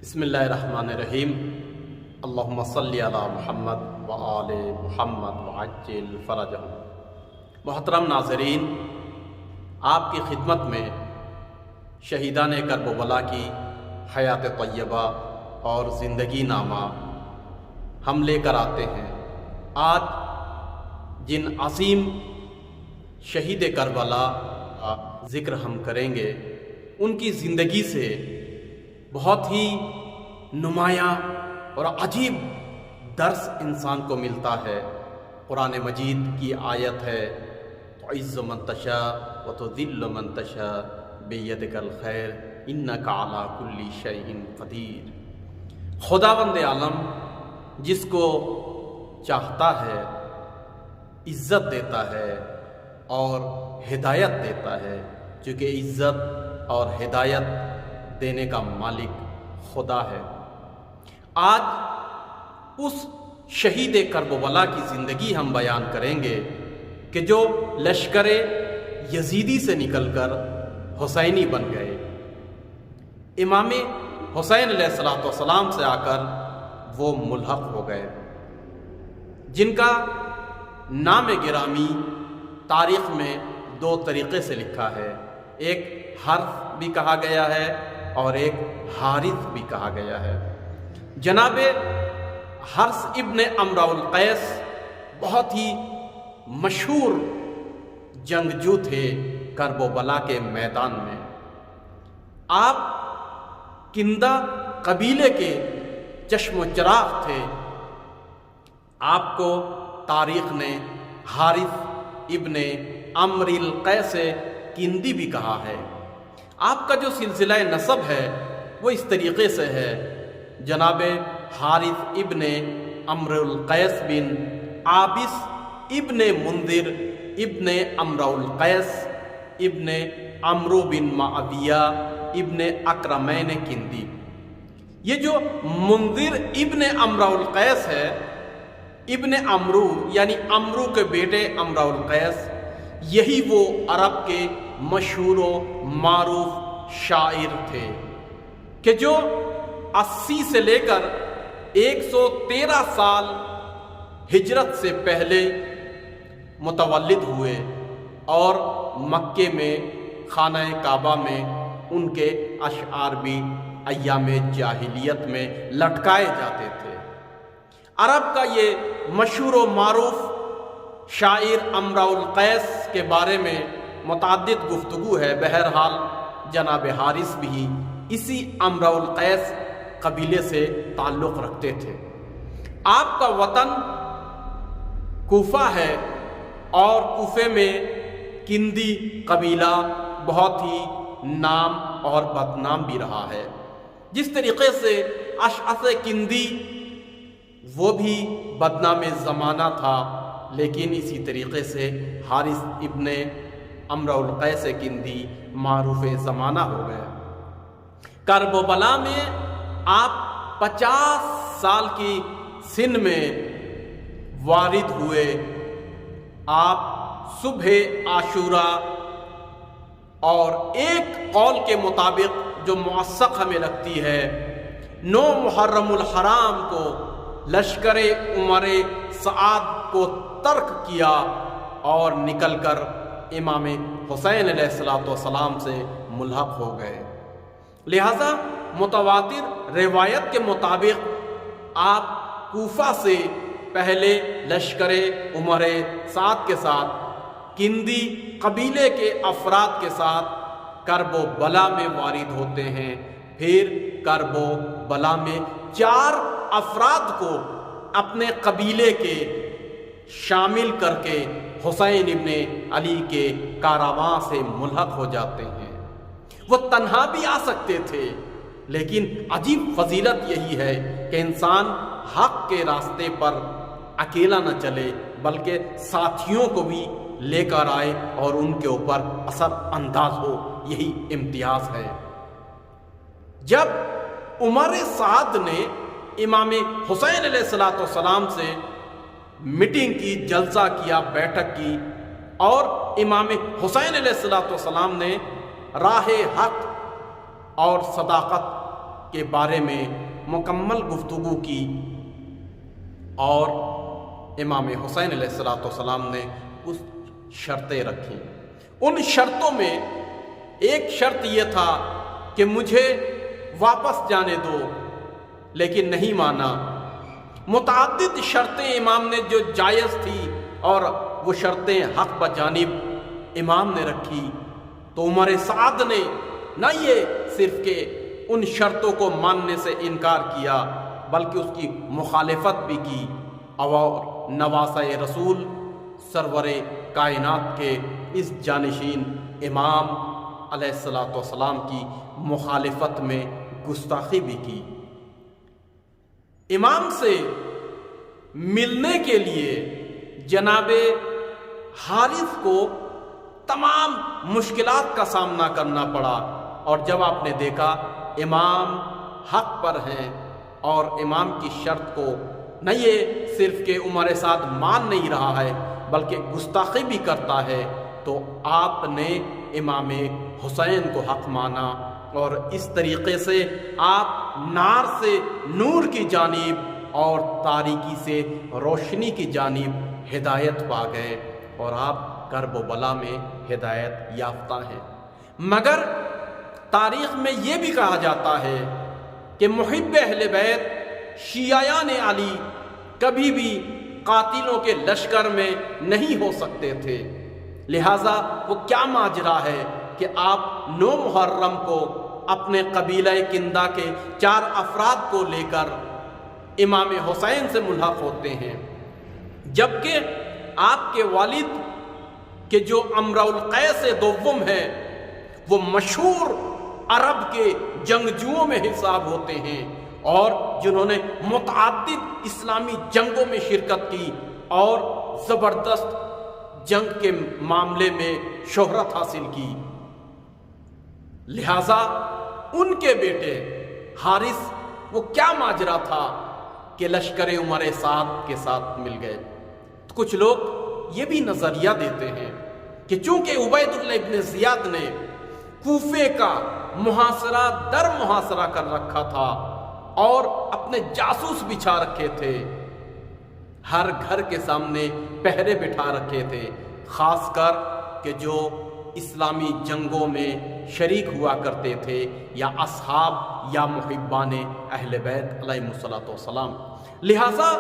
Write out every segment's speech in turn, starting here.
بسم اللہ الرحمن الرحیم۔ اللہم صلی علی محمد و آل محمد وعجل فرجہم۔ محترم ناظرین، آپ کی خدمت میں شہیدان کربلا کی حیات طیبہ اور زندگی نامہ ہم لے کر آتے ہیں۔ آج جن عظیم شہید کربلا کا ذکر ہم کریں گے، ان کی زندگی سے بہت ہی نمایاں اور عجیب درس انسان کو ملتا ہے۔ قرآن مجید کی آیت ہے، تُعِزُّ مَن تَشَاءُ وَتُذِلُّ مَن تَشَاءُ بِیَدِکَ الْخَیرُ اِنَّکَ عَلیٰ کُلِّ شَیْءٍ قدیر۔ خداوند عالم جس کو چاہتا ہے عزت دیتا ہے اور ہدایت دیتا ہے، چونکہ عزت اور ہدایت دینے کا مالک خدا ہے۔ آج اس شہید کربلا کی زندگی ہم بیان کریں گے کہ جو لشکر یزیدی سے نکل کر حسینی بن گئے، امام حسین علیہ السلام سے آ کر وہ ملحق ہو گئے، جن کا نام گرامی تاریخ میں دو طریقے سے لکھا ہے۔ ایک حرف بھی کہا گیا ہے اور ایک حارث بھی کہا گیا ہے۔ جناب حرث ابن امرؤ القیس بہت ہی مشہور جنگجو تھے کربلا کے میدان میں۔ آپ کندہ قبیلے کے چشم و چراغ تھے۔ آپ کو تاریخ نے حارث ابن امر القیس کندی بھی کہا ہے۔ آپ کا جو سلسلہ نسب ہے وہ اس طریقے سے ہے، جناب حارث ابن امر القیس بن عابس ابن منذر ابن امرؤ القیس ابن عمرو بن معاویہ ابن اکرمین کندی۔ یہ جو منذر ابن امرؤ القیس ہے، ابن عمرو یعنی عمرو کے بیٹے امرؤ القیس، یہی وہ عرب کے مشہور و معروف شاعر تھے کہ جو 80 سے لے کر 113 سال ہجرت سے پہلے متولد ہوئے اور مکے میں خانہ کعبہ میں ان کے اشعار بھی ایام جاہلیت میں لٹکائے جاتے تھے۔ عرب کا یہ مشہور و معروف شاعر امرؤ القیس کے بارے میں متعدد گفتگو ہے۔ بہرحال جناب حارث بھی اسی امرؤ القیس قبیلے سے تعلق رکھتے تھے۔ آپ کا وطن کوفہ ہے اور کوفے میں کندی قبیلہ بہت ہی نام اور بدنام بھی رہا ہے۔ جس طریقے سے اشعث کندی وہ بھی بدنام زمانہ تھا، لیکن اسی طریقے سے حارث ابن امرؤ القیس کندی معروف زمانہ ہو گئے۔ کربلا میں آپ 50 سال کی سن میں وارد ہوئے۔ آپ صبح عاشوراء اور ایک قول کے مطابق جو موثق ہمیں لگتی ہے، 9 محرم الحرام کو لشکر عمر سعد کو ترک کیا اور نکل کر امام حسین علیہ السلام سے ملحق ہو گئے۔ لہذا متواتر روایت کے مطابق آپ کوفہ سے پہلے لشکر عمر سعد کے ساتھ کندی قبیلے کے افراد کے ساتھ کربلا میں وارد ہوتے ہیں۔ پھر کربلا میں 4 افراد کو اپنے قبیلے کے شامل کر کے حسین ابن علی کے کاروان سے ملحق ہو جاتے ہیں۔ وہ تنہا بھی آ سکتے تھے، لیکن عجیب فضیلت یہی ہے کہ انسان حق کے راستے پر اکیلا نہ چلے بلکہ ساتھیوں کو بھی لے کر آئے اور ان کے اوپر اثر انداز ہو، یہی امتیاز ہے۔ جب عمر سعد نے امام حسین علیہ السلام سے میٹنگ کی، جلسہ کیا، بیٹھک کی، اور امام حسین علیہ السلام نے راہ حق اور صداقت کے بارے میں مکمل گفتگو کی اور امام حسین علیہ السلام نے کچھ شرطیں رکھیں۔ ان شرطوں میں ایک شرط یہ تھا کہ مجھے واپس جانے دو، لیکن نہیں مانا۔ متعدد شرطیں امام نے جو جائز تھی اور وہ شرطیں حق بجانب امام نے رکھی، تو عمر سعد نے نہ یہ صرف کہ ان شرطوں کو ماننے سے انکار کیا بلکہ اس کی مخالفت بھی کی اور نواسہ رسول سرور کائنات کے اس جانشین امام علیہ السلام کی مخالفت میں گستاخی بھی کی۔ امام سے ملنے کے لیے جناب حارث کو تمام مشکلات کا سامنا کرنا پڑا، اور جب آپ نے دیکھا امام حق پر ہیں اور امام کی شرط کو نہ یہ صرف کہ عمر سعد مان نہیں رہا ہے بلکہ گستاخی بھی کرتا ہے، تو آپ نے امام حسین کو حق مانا اور اس طریقے سے آپ نار سے نور کی جانب اور تاریکی سے روشنی کی جانب ہدایت پا گئے اور آپ کرب و بلا میں ہدایت یافتہ ہیں۔ مگر تاریخ میں یہ بھی کہا جاتا ہے کہ محب اہل بیت شیعیان علی کبھی بھی قاتلوں کے لشکر میں نہیں ہو سکتے تھے، لہٰذا وہ کیا ماجرا ہے کہ آپ 9 محرم کو اپنے قبیلہ کندہ کے 4 افراد کو لے کر امام حسین سے ملحق ہوتے ہیں، جبکہ آپ کے والد کہ جو امرؤ القیس دوم ہے وہ مشہور عرب کے جنگجوؤں میں حساب ہوتے ہیں اور جنہوں نے متعدد اسلامی جنگوں میں شرکت کی اور زبردست جنگ کے معاملے میں شہرت حاصل کی، لہذا ان کے بیٹے حارث وہ کیا ماجرا تھا کہ لشکر عمر سعد کے ساتھ مل گئے۔ کچھ لوگ یہ بھی نظریہ دیتے ہیں کہ چونکہ عبید اللہ ابن زیاد نے کوفے کا محاصرہ در محاصرہ کر رکھا تھا اور اپنے جاسوس بچھا رکھے تھے، ہر گھر کے سامنے پہرے بٹھا رکھے تھے، خاص کر کہ جو اسلامی جنگوں میں شریک ہوا کرتے تھے یا اصحاب یا محبان اہل بیت علیہم الصلوۃ والسلام، لہذا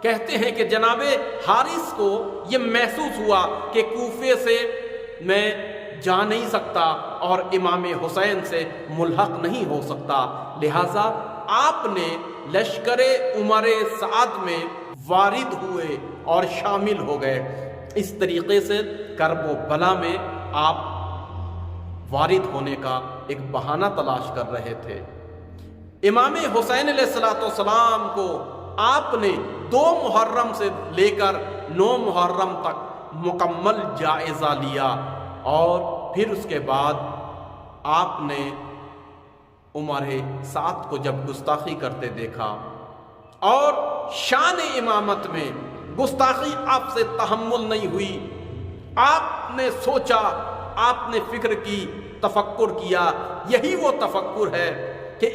کہتے ہیں کہ جناب حارث کو یہ محسوس ہوا کہ کوفے سے میں جا نہیں سکتا اور امام حسین سے ملحق نہیں ہو سکتا، لہذا آپ نے لشکر عمر سعد میں وارد ہوئے اور شامل ہو گئے۔ اس طریقے سے کرب و بلا میں آپ وارد ہونے کا ایک بہانہ تلاش کر رہے تھے۔ امام حسین علیہ السلام کو آپ نے 2 محرم سے لے کر 9 محرم تک مکمل جائزہ لیا اور پھر اس کے بعد آپ نے عمر سعد کو جب گستاخی کرتے دیکھا اور شان امامت میں گستاخی آپ سے تحمل نہیں ہوئی، آپ نے سوچا، آپ نے فکر کی، تفکر کیا، یہی وہ تفکر ہے کہ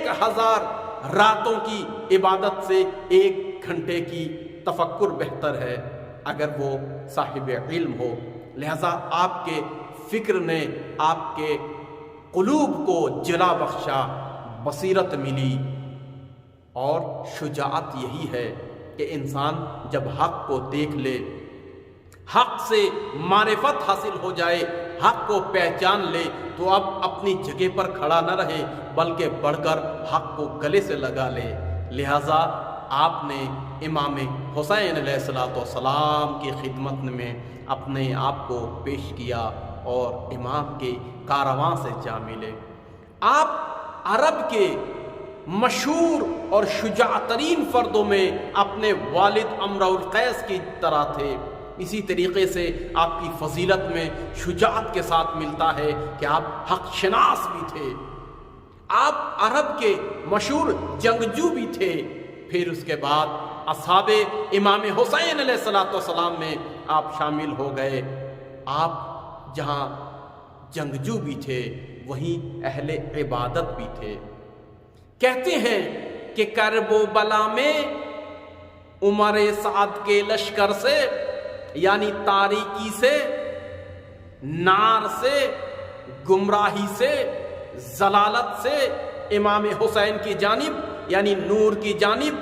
1000 راتوں کی عبادت سے 1 گھنٹے کی تفکر بہتر ہے اگر وہ صاحب علم ہو، لہذا آپ کے فکر نے آپ کے قلوب کو جلا بخشا، بصیرت ملی، اور شجاعت یہی ہے کہ انسان جب حق کو دیکھ لے، حق سے معرفت حاصل ہو جائے، حق کو پہچان لے، تو اب اپنی جگہ پر کھڑا نہ رہے بلکہ بڑھ کر حق کو گلے سے لگا لے۔ لہٰذا آپ نے امام حسین علیہ السلام کی خدمت میں اپنے آپ کو پیش کیا اور امام کے کارواں سے جا ملے۔ آپ عرب کے مشہور اور شجاع ترین فردوں میں اپنے والد امرؤ القیس کی طرح تھے، اسی طریقے سے آپ کی فضیلت میں شجاعت کے ساتھ ملتا ہے کہ آپ حق شناس بھی تھے، آپ عرب کے مشہور جنگجو بھی تھے، پھر اس کے بعد اصحاب امام حسین علیہ السلام میں آپ شامل ہو گئے۔ آپ جہاں جنگجو بھی تھے وہیں اہل عبادت بھی تھے۔ کہتے ہیں کہ کرب و بلا میں عمر سعد کے لشکر سے، یعنی تاریکی سے، نار سے، گمراہی سے، ضلالت سے امام حسین کی جانب یعنی نور کی جانب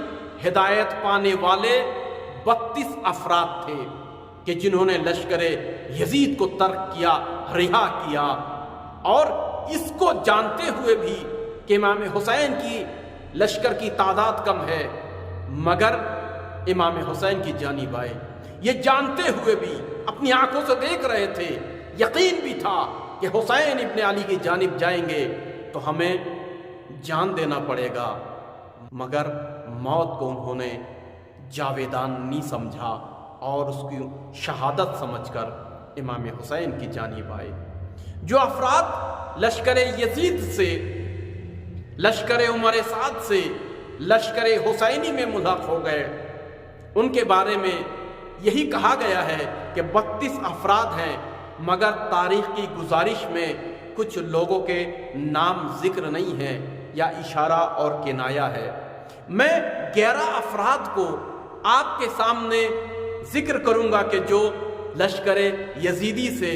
ہدایت پانے والے 32 افراد تھے کہ جنہوں نے لشکر یزید کو ترک کیا، رہا کیا، اور اس کو جانتے ہوئے بھی کہ امام حسین کی لشکر کی تعداد کم ہے مگر امام حسین کی جانب آئے۔ یہ جانتے ہوئے بھی اپنی آنکھوں سے دیکھ رہے تھے، یقین بھی تھا کہ حسین ابن علی کی جانب جائیں گے تو ہمیں جان دینا پڑے گا، مگر موت کو انہوں نے جاویدان نہیں سمجھا اور اس کی شہادت سمجھ کر امام حسین کی جانب آئے۔ جو افراد لشکر یزید سے، لشکر عمر سعد سے، لشکر حسینی میں ملحق ہو گئے، ان کے بارے میں یہی کہا گیا ہے کہ 32 افراد ہیں، مگر تاریخ کی گزارش میں کچھ لوگوں کے نام ذکر نہیں ہیں یا اشارہ اور کنایہ ہے۔ میں 11 افراد کو آپ کے سامنے ذکر کروں گا کہ جو لشکر یزیدی سے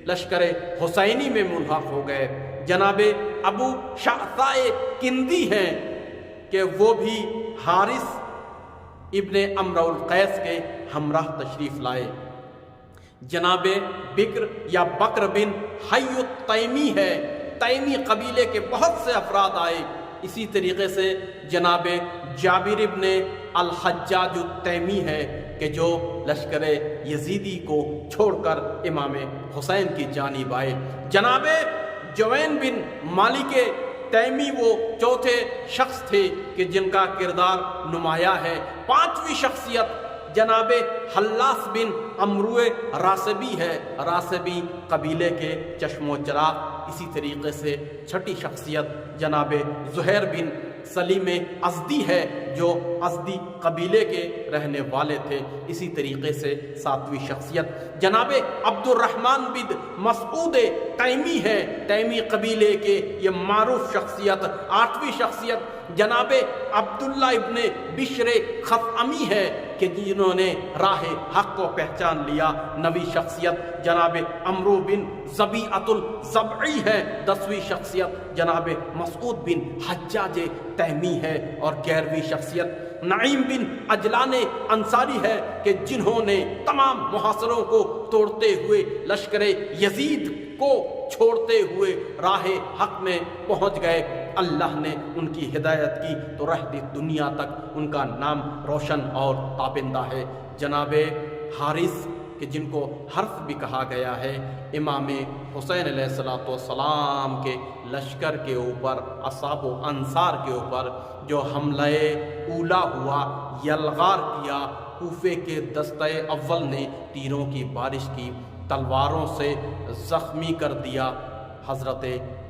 لشکر حسینی میں ملحق ہو گئے۔ جناب ابو شعثاء کندی ہیں کہ وہ بھی حارث ابن امرؤ القیس کے ہمراہ تشریف لائے۔ جناب بکر یا بکر بن حی التیمی ہے، تیمی قبیلے کے بہت سے افراد آئے۔ اسی طریقے سے جناب جابر ابن الحجاج التیمی ہے کہ جو لشکر یزیدی کو چھوڑ کر امام حسین کی جانب آئے۔ جناب جوین بن مالک تیمی وہ چوتھے شخص تھے کہ جن کا کردار نمایاں ہے۔ 5ویں شخصیت جناب حلاس بن عمرو راسبی ہے، راسبی قبیلے کے چشم و چراغ۔ اسی طریقے سے 6ٹھی شخصیت جناب زہیر بن سلیم ازدی ہے جو ازدی قبیلے کے رہنے والے تھے۔ اسی طریقے سے 7ویں شخصیت جناب عبد الرحمن بن مسعود تیمی ہے، تیمی قبیلے کے یہ معروف شخصیت۔ 8ویں شخصیت جناب عبداللہ ابن بشر خثعمی ہے کہ جنہوں نے راہ حق کو پہچان لیا۔ 9ویں شخصیت جناب عمرو بن زبیعۃ الزبعی ہے۔ 10ویں شخصیت جناب مسعود بن حجاج تیمی ہے، اور 11ویں شخصیت نعیم بن عجلان انصاری ہے کہ جنہوں نے تمام محاصروں کو توڑتے ہوئے لشکر یزید کو چھوڑتے ہوئے راہ حق میں پہنچ گئے۔ اللہ نے ان کی ہدایت کی تو رہتی دنیا تک ان کا نام روشن اور تابندہ ہے۔ جناب حارث کہ جن کو حرف بھی کہا گیا ہے، امام حسین علیہ السلام کے لشکر کے اوپر، اصحاب و انصار کے اوپر جو حملہ اولا ہوا، یلغار کیا، کوفے کے دستہ اول نے تیروں کی بارش کی، تلواروں سے زخمی کر دیا حضرت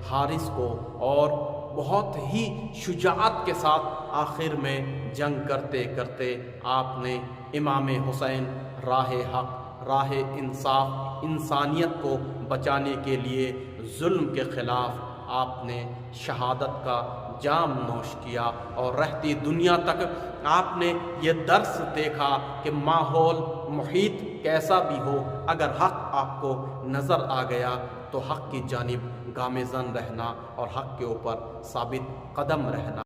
حارث کو، اور بہت ہی شجاعت کے ساتھ آخر میں جنگ کرتے کرتے آپ نے امام حسین راہ حق، راہ انصاف، انسانیت کو بچانے کے لیے ظلم کے خلاف آپ نے شہادت کا جام نوش کیا، اور رہتی دنیا تک آپ نے یہ درس دیکھا کہ ماحول محیط کیسا بھی ہو، اگر حق آپ کو نظر آ گیا تو حق کی جانب گامزن رہنا اور حق کے اوپر ثابت قدم رہنا۔